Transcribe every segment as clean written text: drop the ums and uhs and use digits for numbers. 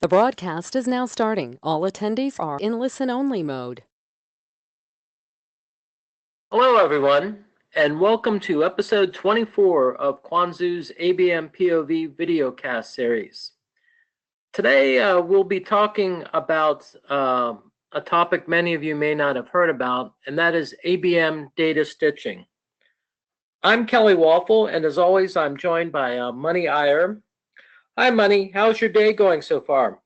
The broadcast is now starting. All attendees are in listen-only mode. Hello, everyone, and welcome to episode 24 of Quanzu's ABM POV videocast series. Today, we'll be talking about a topic many of you may not have heard about, and that is ABM Data Stitching. I'm Kelly Waffle, and as always, I'm joined by Money Iyer. Hi, Money. How's your day going so far?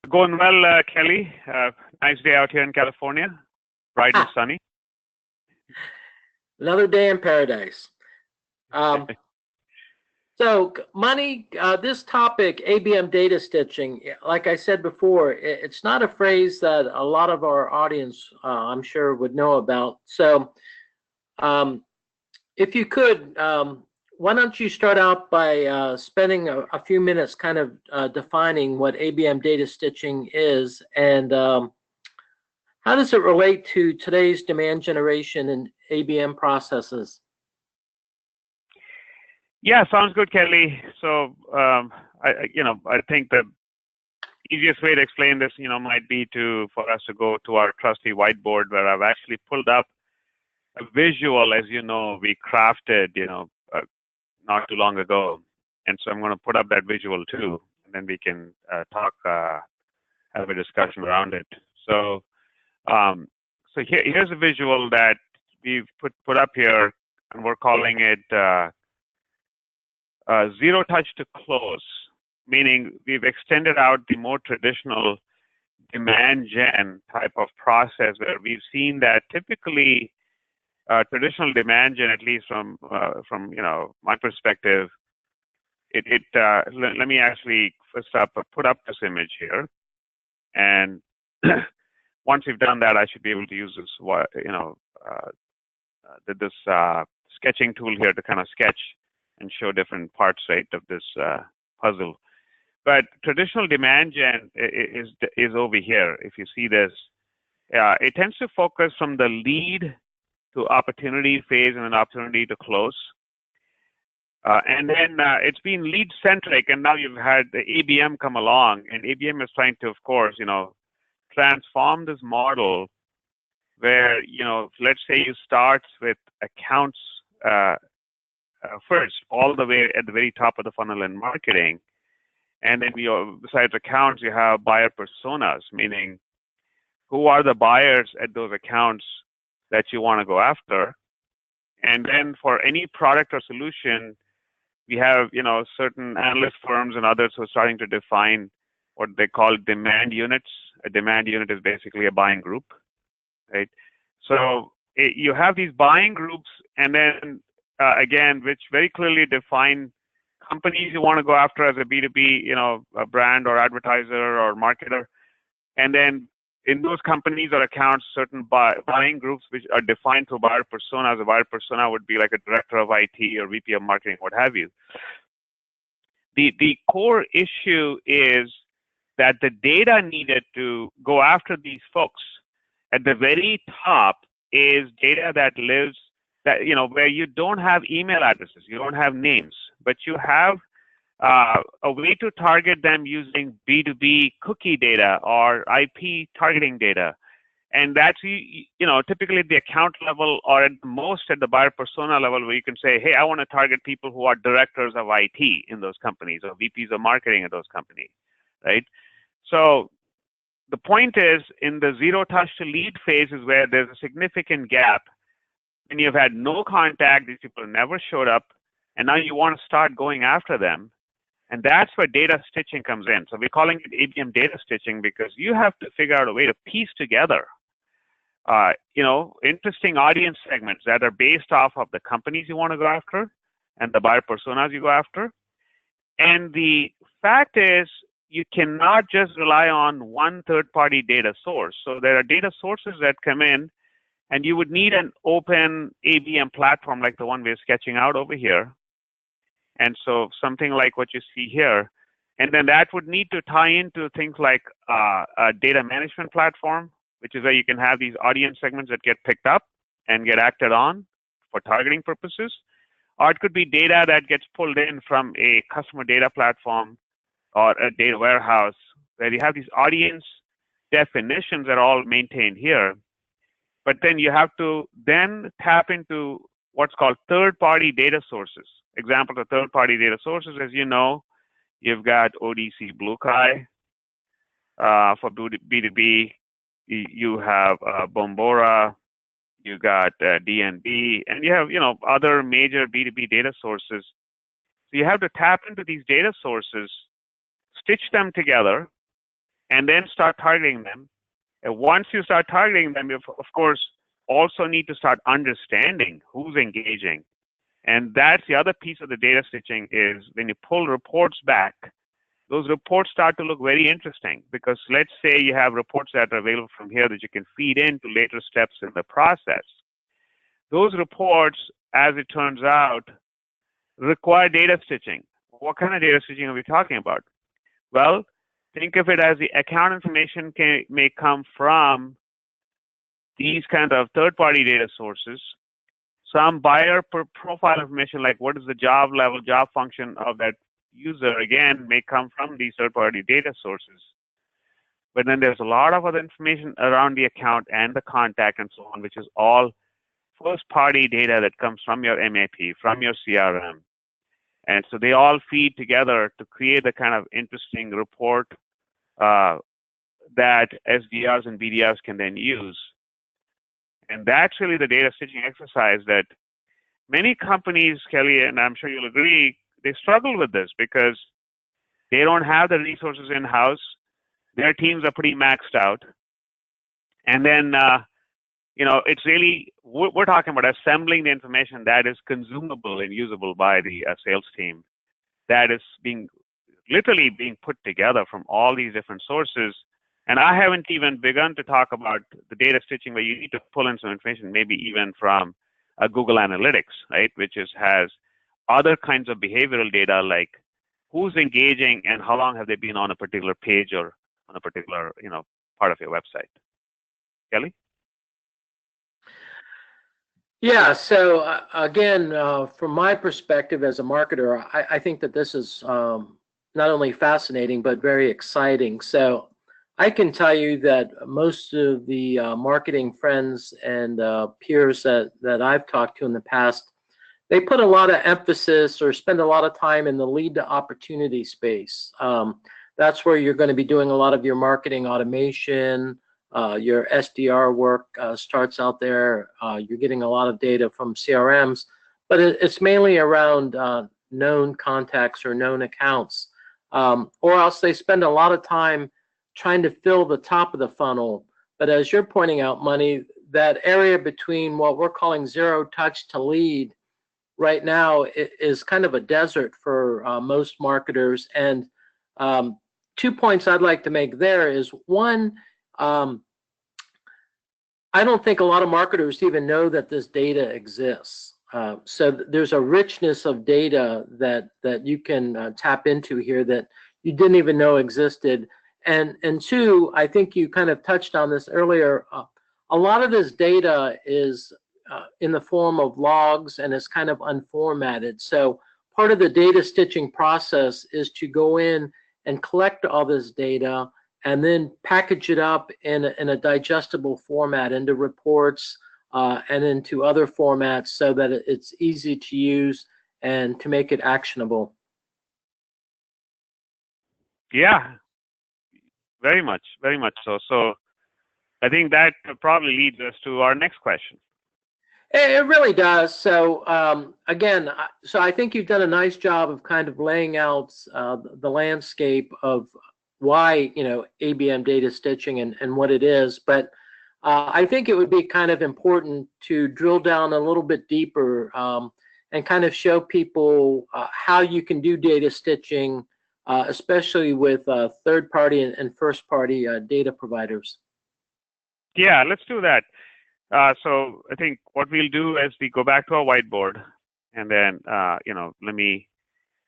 Going well, Kelly. Nice day out here in California, bright and sunny. Another day in paradise. So, Money, this topic, ABM data stitching, like I said before, it's not a phrase that a lot of our audience, I'm sure, would know about. So, if you could, why don't you start out by spending a few minutes kind of defining what ABM data stitching is, and how does it relate to today's demand generation and ABM processes? Yeah, sounds good, Kelly. So, I think the easiest way to explain this, might be for us to go to our trusty whiteboard where I've actually pulled up a visual, as we crafted, not too long ago. And so I'm going to put up that visual too, and then we can talk, have a discussion around it. So, here's a visual that we've put up here, and we're calling it zero touch to close, meaning we've extended out the more traditional demand gen type of process where we've seen that typically traditional demand gen, at least from my perspective, let me actually first put up this image here, and once we've done that, I should be able to use this sketching tool here to kind of sketch and show different parts, right, of this puzzle. But traditional demand gen is over here. If you see this, it tends to focus from the lead to opportunity phase and then opportunity to close. And then it's been lead centric, and now you've had the ABM come along, and ABM is trying to, of course, transform this model where, let's say you start with accounts first, all the way at the very top of the funnel in marketing. And then besides accounts, you have buyer personas, meaning who are the buyers at those accounts that you want to go after. And then for any product or solution, we have, certain analyst firms and others who are starting to define what they call demand units. A demand unit is basically a buying group, right? So you have these buying groups, and then again, which very clearly define companies you want to go after as a B2B, a brand or advertiser or marketer. And then in those companies or accounts, certain buying groups which are defined through buyer personas. A buyer persona would be like a director of IT or VP of marketing, what have you. The core issue is that the data needed to go after these folks at the very top is data that lives, that where you don't have email addresses, you don't have names, but you have a way to target them using B2B cookie data or IP targeting data. And that's, typically at the account level or at most at the buyer persona level, where you can say, hey, I want to target people who are directors of IT in those companies or VPs of marketing at those companies, right? So the point is, in the zero touch to lead phase is where there's a significant gap, and you've had no contact, these people never showed up, and now you want to start going after them. And that's where data stitching comes in. So we're calling it ABM data stitching because you have to figure out a way to piece together, interesting audience segments that are based off of the companies you want to go after and the buyer personas you go after. And the fact is, you cannot just rely on one third-party data source. So there are data sources that come in, and you would need an open ABM platform like the one we're sketching out over here. And so something like what you see here. And then that would need to tie into things like a data management platform, which is where you can have these audience segments that get picked up and get acted on for targeting purposes. Or it could be data that gets pulled in from a customer data platform or a data warehouse, where you have these audience definitions that are all maintained here. But then you have to then tap into what's called third-party data sources. Examples of third-party data sources, as you know, you've got ODC BlueKai for B2B. You have Bombora. You got DNB, and you have other major B2B data sources. So you have to tap into these data sources, stitch them together, and then start targeting them. And once you start targeting them, you, of course, also need to start understanding who's engaging. And that's the other piece of the data stitching is when you pull reports back, those reports start to look very interesting, because let's say you have reports that are available from here that you can feed into later steps in the process. Those reports, as it turns out, require data stitching. What kind of data stitching are we talking about? Well, think of it as the account information may come from these kinds of third-party data sources. Some buyer profile information, like what is the job level, job function of that user, again, may come from these third-party data sources. But then there's a lot of other information around the account and the contact and so on, which is all first-party data that comes from your MAP, from your CRM. And so they all feed together to create the kind of interesting report that SDRs and BDRs can then use. And that's really the data stitching exercise that many companies, Kelly, and I'm sure you'll agree, they struggle with this because they don't have the resources in-house. Their teams are pretty maxed out. And then, it's really, we're talking about assembling the information that is consumable and usable by the sales team, that is literally being put together from all these different sources. And I haven't even begun to talk about the data stitching where you need to pull in some information, maybe even from Google Analytics, right, which has other kinds of behavioral data like who's engaging and how long have they been on a particular page or on a particular part of your website. Kelly? Yeah, so again, from my perspective as a marketer, I think that this is not only fascinating, but very exciting. So I can tell you that most of the marketing friends and peers that I've talked to in the past, they put a lot of emphasis or spend a lot of time in the lead to opportunity space. That's where you're going to be doing a lot of your marketing automation. Your SDR work starts out there. You're getting a lot of data from CRMs, but it's mainly around known contacts or known accounts. Or else they spend a lot of time trying to fill the top of the funnel. But as you're pointing out, Money, that area between what we're calling zero touch to lead right now is kind of a desert for most marketers. And 2 points I'd like to make there is one, I don't think a lot of marketers even know that this data exists. So there's a richness of data that you can tap into here that you didn't even know existed. And two, I think you kind of touched on this earlier. A lot of this data is in the form of logs and is kind of unformatted. So part of the data stitching process is to go in and collect all this data and then package it up in a digestible format into reports and into other formats so that it's easy to use and to make it actionable. Yeah, very much so. So I think that probably leads us to our next question. It really does. So again, so I think you've done a nice job of kind of laying out the landscape of why ABM data stitching and what it is. But I think it would be kind of important to drill down a little bit deeper and kind of show people how you can do data stitching, especially with third-party and first-party data providers. Yeah, let's do that. So I think what we'll do is we go back to our whiteboard, and then let me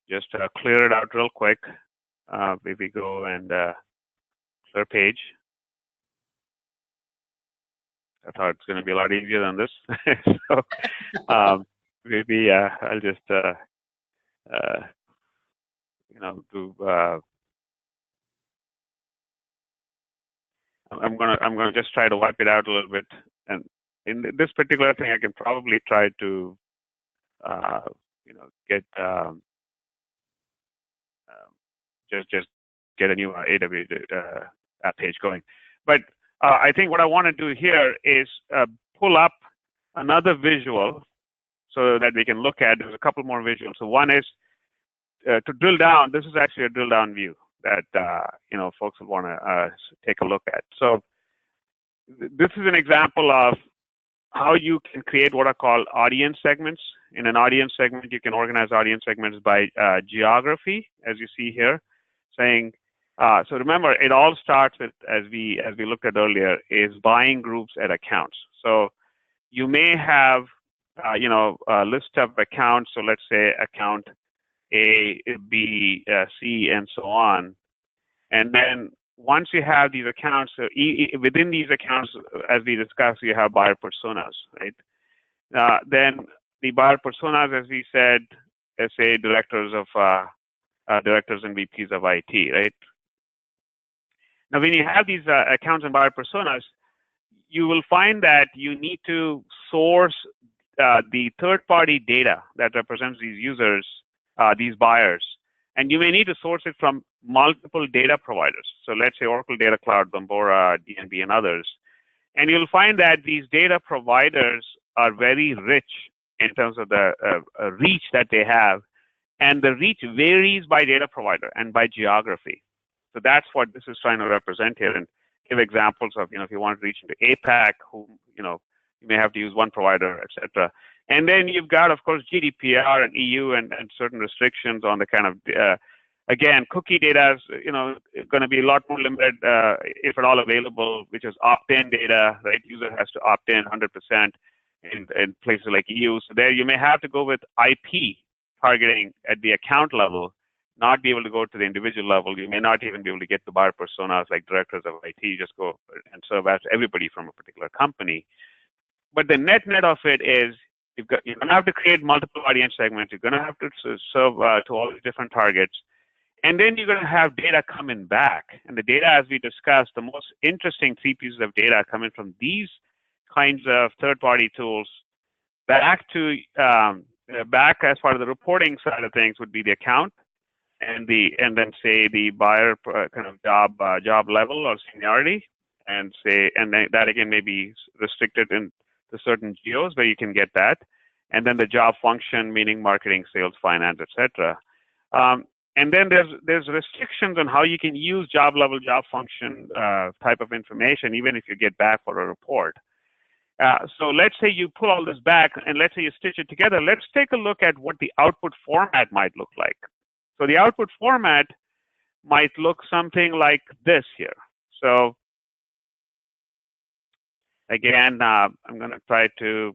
just clear it out real quick. If we go and clear page. I thought it's going to be a lot easier than this. So maybe I'll just do I'm gonna just try to wipe it out a little bit. And in this particular thing, I can probably try to get just get a new AWS page going. But I think what I want to do here is pull up another visual so that we can look at. There's a couple more visuals. So one is to drill down. This is actually a drill down view that folks will want to take a look at. So this is an example of how you can create what are called audience segments. In an audience segment, you can organize audience segments by geography, as you see here, saying. So remember, it all starts with, as we looked at earlier, is buying groups at accounts. So you may have a list of accounts. So let's say account A, B, C, and so on. And then once you have these accounts, within these accounts, as we discussed, you have buyer personas, right? Then the buyer personas, as we said, let's say directors and VPs of IT, right? Now, when you have these accounts and buyer personas, you will find that you need to source the third-party data that represents these users, these buyers. And you may need to source it from multiple data providers. So let's say Oracle Data Cloud, Bombora, DNB, and others. And you'll find that these data providers are very rich in terms of the reach that they have. And the reach varies by data provider and by geography. So that's what this is trying to represent here, and give examples of, if you want to reach into APAC, you may have to use one provider, etc. And then you've got, of course, GDPR and EU and certain restrictions on the kind of, again, cookie data is, going to be a lot more limited, if at all available, which is opt-in data, right? User has to opt in 100% in places like EU. So there you may have to go with IP targeting at the account level, not be able to go to the individual level. You may not even be able to get the buyer personas like directors of IT. You just go and serve as everybody from a particular company. But the net of it is you're going to have to create multiple audience segments. You're going to have to serve to all these different targets. And then you're going to have data coming back. And the data, as we discussed, the most interesting three pieces of data coming from these kinds of third-party tools back as part of the reporting side of things would be the account, and then say the buyer kind of job level or seniority, and then that again may be restricted in to certain geos where you can get that, and then the job function, meaning marketing, sales, finance, etc. And then there's restrictions on how you can use job level, job function type of information, even if you get back for a report. So let's say you pull all this back, and let's say you stitch it together. Let's take a look at what the output format might look like. So the output format might look something like this here. So again, I'm going to try to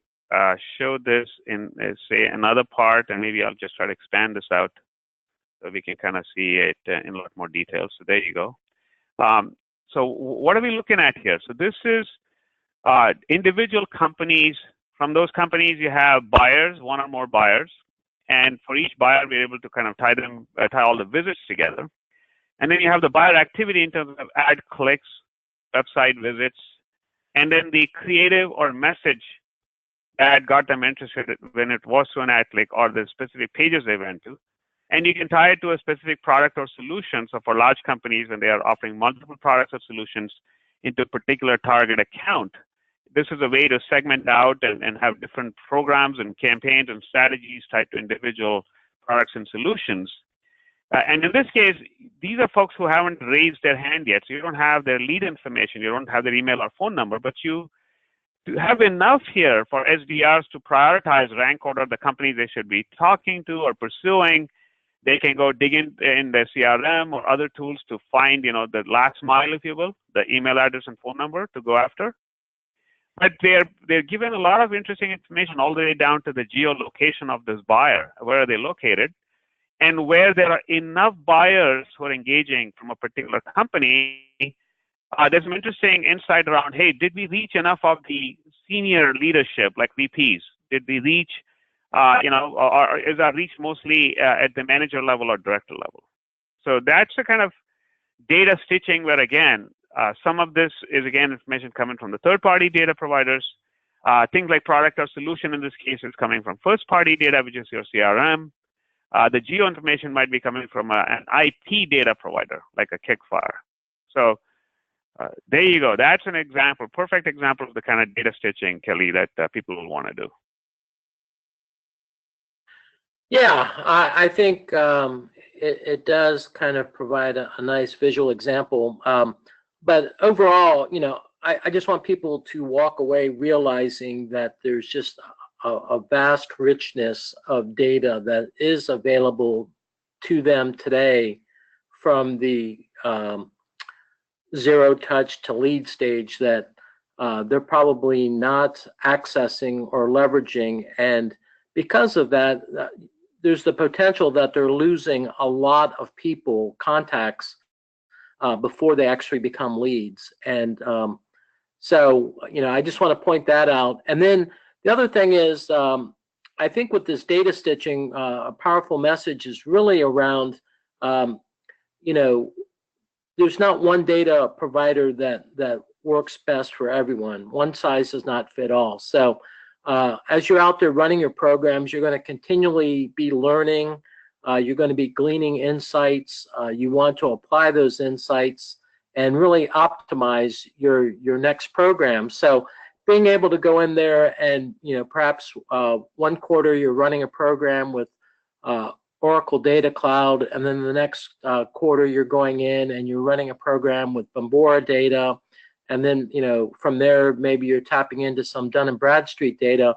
show this in, say, another part, and maybe I'll just try to expand this out so we can kind of see it in a lot more detail. So there you go. So what are we looking at here? So this is individual companies. From those companies, you have buyers, one or more buyers. And for each buyer, we're able to kind of tie all the visits together. And then you have the buyer activity in terms of ad clicks, website visits, and then the creative or message that got them interested when it was to an ad click or the specific pages they went to. And you can tie it to a specific product or solution. So for large companies, when they are offering multiple products or solutions into a particular target account, this is a way to segment out and have different programs and campaigns and strategies tied to individual products and solutions. And in this case, these are folks who haven't raised their hand yet. So you don't have their lead information. You don't have their email or phone number, but you have enough here for SDRs to prioritize, rank order the companies they should be talking to or pursuing. They can go dig in their CRM or other tools to find, the last mile, if you will, the email address and phone number to go after. But they're given a lot of interesting information all the way down to the geolocation of this buyer. Where are they located? And where there are enough buyers who are engaging from a particular company, there's some interesting insight around, hey, did we reach enough of the senior leadership, like VPs? Did we reach, or is our reach mostly at the manager level or director level? So that's the kind of data stitching where, again, Some of this is, again, information coming from the third-party data providers. Things like product or solution in this case is coming from first-party data, which is your CRM. The geo information might be coming from an IP data provider, like a Kickfire. So there you go. That's an example, perfect example of the kind of data stitching, Kelly, that people will want to do. Yeah, I think it does kind of provide a nice visual example. But overall, I just want people to walk away realizing that there's just a vast richness of data that is available to them today from the zero touch to lead stage that they're probably not accessing or leveraging. And because of that, there's the potential that they're losing a lot of people, contacts, before they actually become leads. And so, I just want to point that out. And then the other thing is, I think with this data stitching, a powerful message is really around, there's not one data provider that works best for everyone. One size does not fit all. So as you're out there running your programs, you're going to continually be learning. You're going to be gleaning insights. You want to apply those insights and really optimize your next program. So being able to go in there and, perhaps one quarter you're running a program with Oracle Data Cloud, and then the next quarter you're going in and you're running a program with Bambora data, and then from there maybe you're tapping into some Dun & Bradstreet data.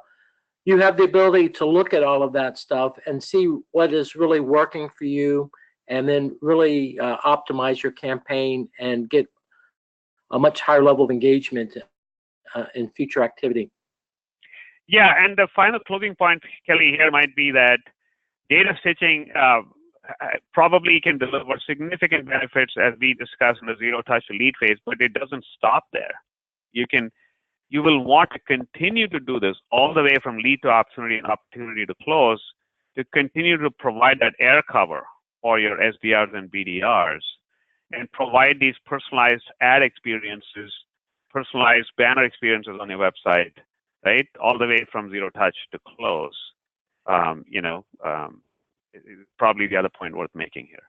You have the ability to look at all of that stuff and see what is really working for you, and then really optimize your campaign and get a much higher level of engagement in future activity. Yeah, and the final closing point, Kelly, here might be that data stitching probably can deliver significant benefits, as we discussed in the zero touch to lead phase, but it doesn't stop there. You will want to continue to do this all the way from lead to opportunity and opportunity to close, to continue to provide that air cover for your SDRs and BDRs, and provide these personalized ad experiences, personalized banner experiences on your website, right? All the way from zero touch to close. Probably the other point worth making here.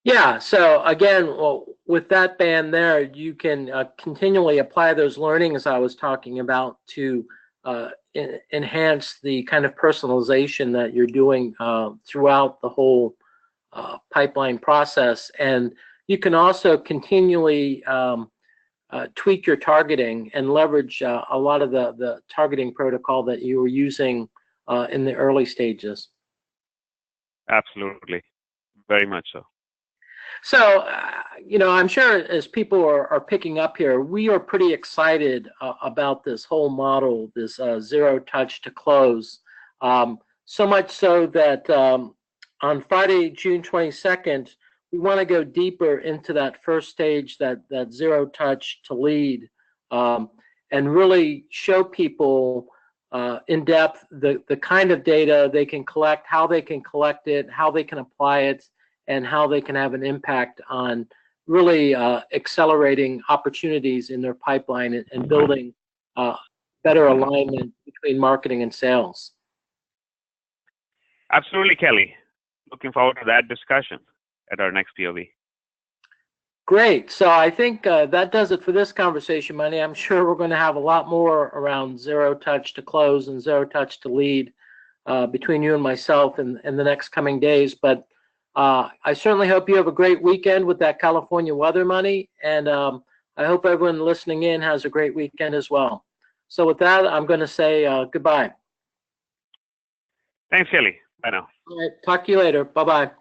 Yeah, so again, well, with that band there, you can continually apply those learnings I was talking about to enhance the kind of personalization that you're doing throughout the whole pipeline process. And you can also continually tweak your targeting and leverage a lot of the targeting protocol that you were using in the early stages. Absolutely, very much so. So, I'm sure as people are picking up here, we are pretty excited about this whole model, this zero touch to close. So much so that on Friday, June 22nd, we want to go deeper into that first stage, that zero touch to lead, and really show people in depth the kind of data they can collect, how they can collect it, how they can apply it, and how they can have an impact on really accelerating opportunities in their pipeline and building better alignment between marketing and sales. Absolutely, Kelly. Looking forward to that discussion at our next POV. Great. So I think that does it for this conversation, Manny. I'm sure we're going to have a lot more around zero touch to close and zero touch to lead between you and myself in the next coming days. But I certainly hope you have a great weekend with that California weather, Manny. And I hope everyone listening in has a great weekend as well. So with that, I'm going to say goodbye. Thanks, Kelly. Bye now. All right. Talk to you later. Bye-bye.